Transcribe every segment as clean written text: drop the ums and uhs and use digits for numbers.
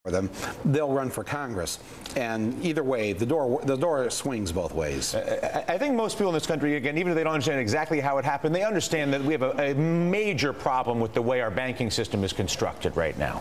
them, they'll run for Congress. And either way, the door swings both ways. I think most people in this country, again, even if they don't understand exactly how it happened, they understand that we have a major problem with the way our banking system is constructed right now.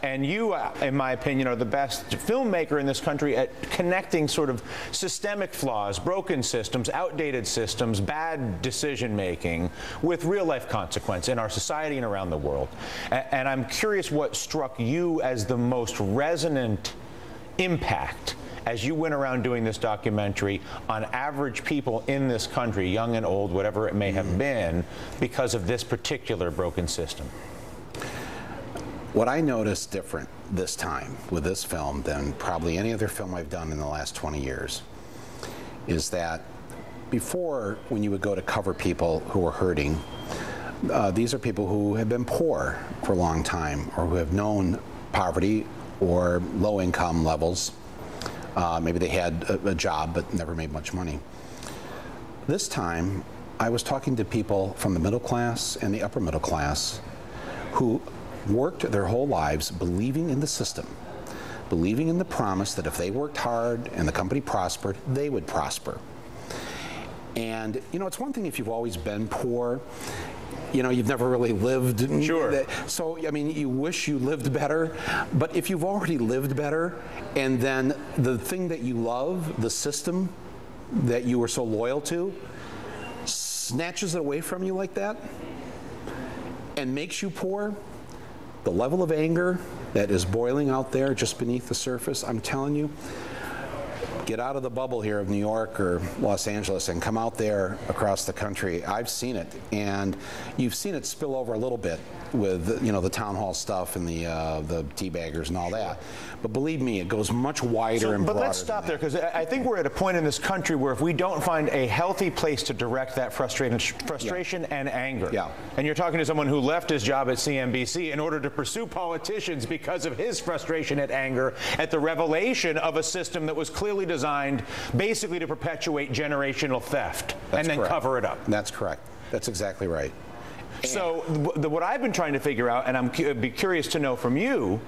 And you, in my opinion, are the best filmmaker in this country at connecting sort of systemic flaws, broken systems, outdated systems, bad decision making with real life consequence in our society and around the world. And I'm curious what struck you as the most resonant impact as you went around doing this documentary on average people in this country, young and old, whatever it may have been, because of this particular broken system. What I noticed different this time with this film than probably any other film I've done in the last 20 years is that before, when you would go to cover people who were hurting, these are people who have been poor for a long time or who have known poverty or low income levels. Maybe they had a job but never made much money. This time, I was talking to people from the middle class and the upper middle class who worked their whole lives believing in the system, believing in the promise that if they worked hard and the company prospered, they would prosper. And, you know, it's one thing if you've always been poor, you know, you've never really lived. Sure. So, I mean, you wish you lived better. But if you've already lived better, and then the thing that you love, the system that you were so loyal to, snatches it away from you like that and makes you poor, the level of anger that is boiling out there just beneath the surface, I'm telling you, get out of the bubble here of New York or Los Angeles and come out there across the country. I've seen it, and you've seen it spill over a little bit with, you know, the town hall stuff and the teabaggers and all that. But believe me, it goes much wider and broader. But let's stop there, because I think we're at a point in this country where if we don't find a healthy place to direct that frustration and anger, and you're talking to someone who left his job at CNBC in order to pursue politicians because of his frustration and anger at the revelation of a system that was clearly designed basically to perpetuate generational theft and then cover it up. That's correct. That's exactly right. So what I've been trying to figure out, and I'd be curious to know from you,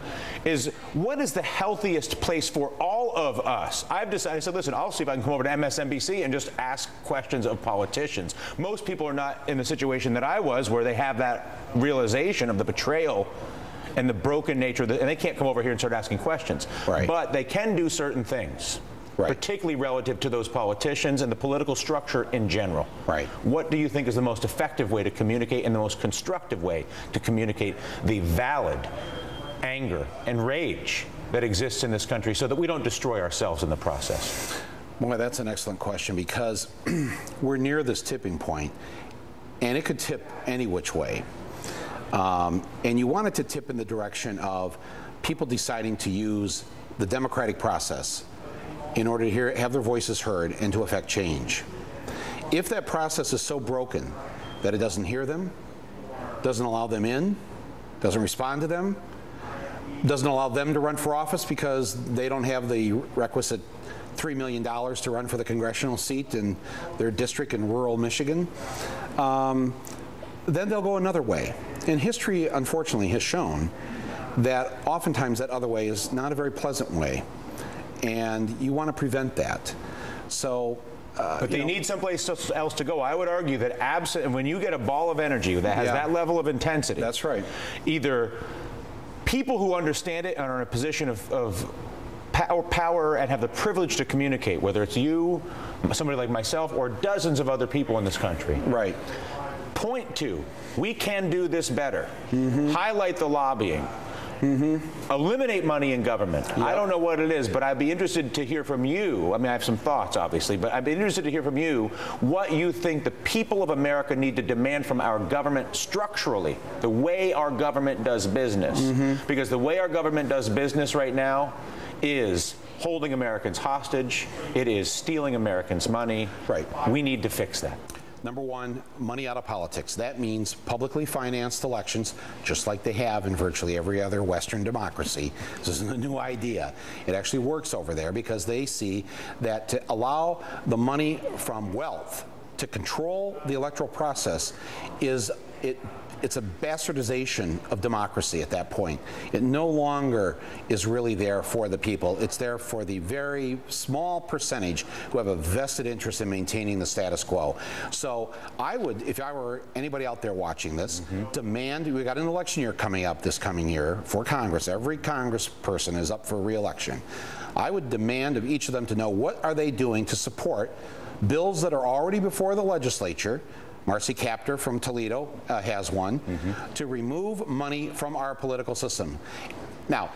is what is the healthiest place for all of us? I've decided, I said, listen, I'll see if I can come over to MSNBC and just ask questions of politicians. Most people are not in the situation that I was, where they have that realization of the betrayal and the broken nature, and they can't come over here and start asking questions. Right. But they can do certain things. Right. Particularly relative to those politicians and the political structure in general. Right. What do you think is the most effective way to communicate and the most constructive way to communicate the valid anger and rage that exists in this country so that we don't destroy ourselves in the process? Boy, that's an excellent question, because we're near this tipping point, and it could tip any which way. And you want it to tip in the direction of people deciding to use the democratic process in order to have their voices heard and to affect change. If that process is so broken that it doesn't hear them, doesn't allow them in, doesn't respond to them, doesn't allow them to run for office because they don't have the requisite $3 million to run for the congressional seat in their district in rural Michigan, then they'll go another way. And history, unfortunately, has shown that oftentimes that other way is not a very pleasant way. And you want to prevent that. So, but they need someplace else to go. I would argue that when you get a ball of energy that has that level of intensity, that's right. Either people who understand it and are in a position of power and have the privilege to communicate, whether it's you, somebody like myself, or dozens of other people in this country. Right. Point to, we can do this better. Highlight the lobbying. Eliminate money in government. Yep. I don't know what it is, but I'd be interested to hear from you. I mean, I have some thoughts, obviously, but I'd be interested to hear from you what you think the people of America need to demand from our government structurally, the way our government does business. Because the way our government does business right now is holding Americans hostage. It is stealing Americans' money. Right. We need to fix that. Number one, money out of politics. That means publicly financed elections, just like they have in virtually every other Western democracy. This isn't a new idea. It actually works over there because they see that to allow the money from wealth to control the electoral process it's a bastardization of democracy at that point. It no longer is really there for the people. It's there for the very small percentage who have a vested interest in maintaining the status quo. So I would, if I were anybody out there watching this, demand, we got an election year coming up this coming year for Congress. Every congressperson is up for re-election. I would demand of each of them to know what are they doing to support bills that are already before the legislature. Marcy Kaptur from Toledo has one, to remove money from our political system. Now,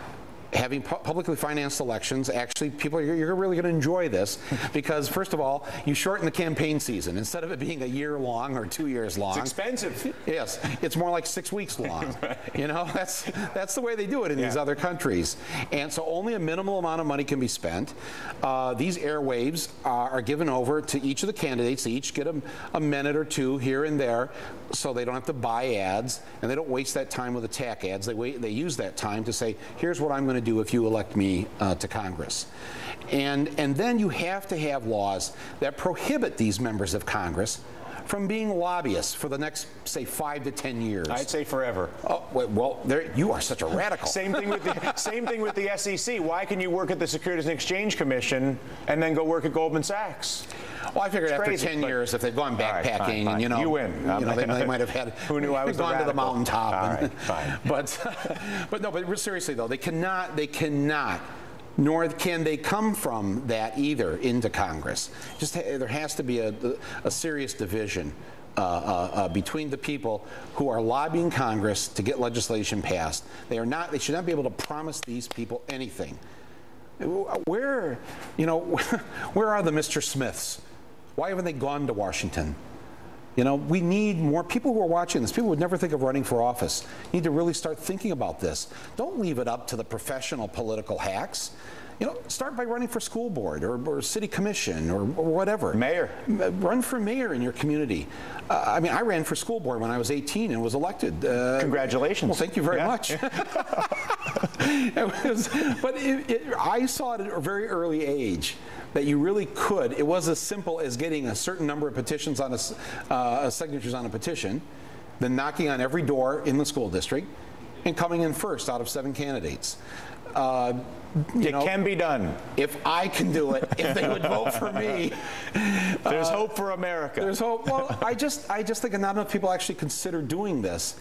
having publicly financed elections, actually, people, you're really going to enjoy this because, first of all, you shorten the campaign season. Instead of it being a year long or 2 years long. It's expensive. Yes, it's more like 6 weeks long. Right. You know, that's the way they do it in these other countries. And so only a minimal amount of money can be spent. These airwaves are given over to each of the candidates. They each get a minute or two here and there, so they don't have to buy ads, and they don't waste that time with attack ads. They use that time to say, here's what I'm going to do if you elect me to Congress. And then you have to have laws that prohibit these members of Congress from being lobbyists for the next, say, 5 to 10 years. I'd say forever. Oh, well, you are such a radical. Same thing with the SEC. Why can you work at the Securities and Exchange Commission and then go work at Goldman Sachs? Well, I figured after 10 years, if they've gone backpacking, fine. and You win. They might have had. Who knew I was gone to the mountaintop? All right, fine. But seriously though, they cannot. Nor can they come from that either into Congress. There has to be a serious division between the people who are lobbying Congress to get legislation passed. They should not be able to promise these people anything. Where are the Mr. Smiths? Why haven't they gone to Washington? You know, we need more people who are watching this. People would never think of running for office. Need to really start thinking about this. Don't leave it up to the professional political hacks. You know, start by running for school board or city commission or whatever. Mayor. Run for mayor in your community. I mean, I ran for school board when I was 18 and was elected. Congratulations. Well, thank you very much. I saw it at a very early age that you really could. It was as simple as getting a certain number of petitions on signatures on a petition, then knocking on every door in the school district, and coming in first out of 7 candidates. It can be done. If I can do it, if they would vote for me. There's hope for America. There's hope. Well, I just think not enough people actually consider doing this.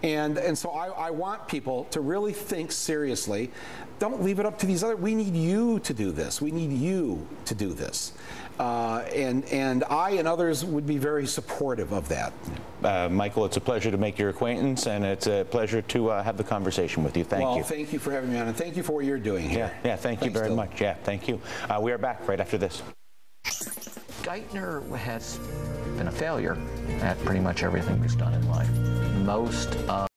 And so I want people to really think seriously. Don't leave it up to these other. We need you to do this. We need you to do this. And I and others would be very supportive of that. Michael, it's a pleasure to make your acquaintance, and it's a pleasure to have the conversation with you. Thank you. Well, thank you for having me on, and thank you for what you're doing here. Yeah, thank you very much. Yeah, thank you. We are back right after this. Geithner has been a failure at pretty much everything he's done in life. Most of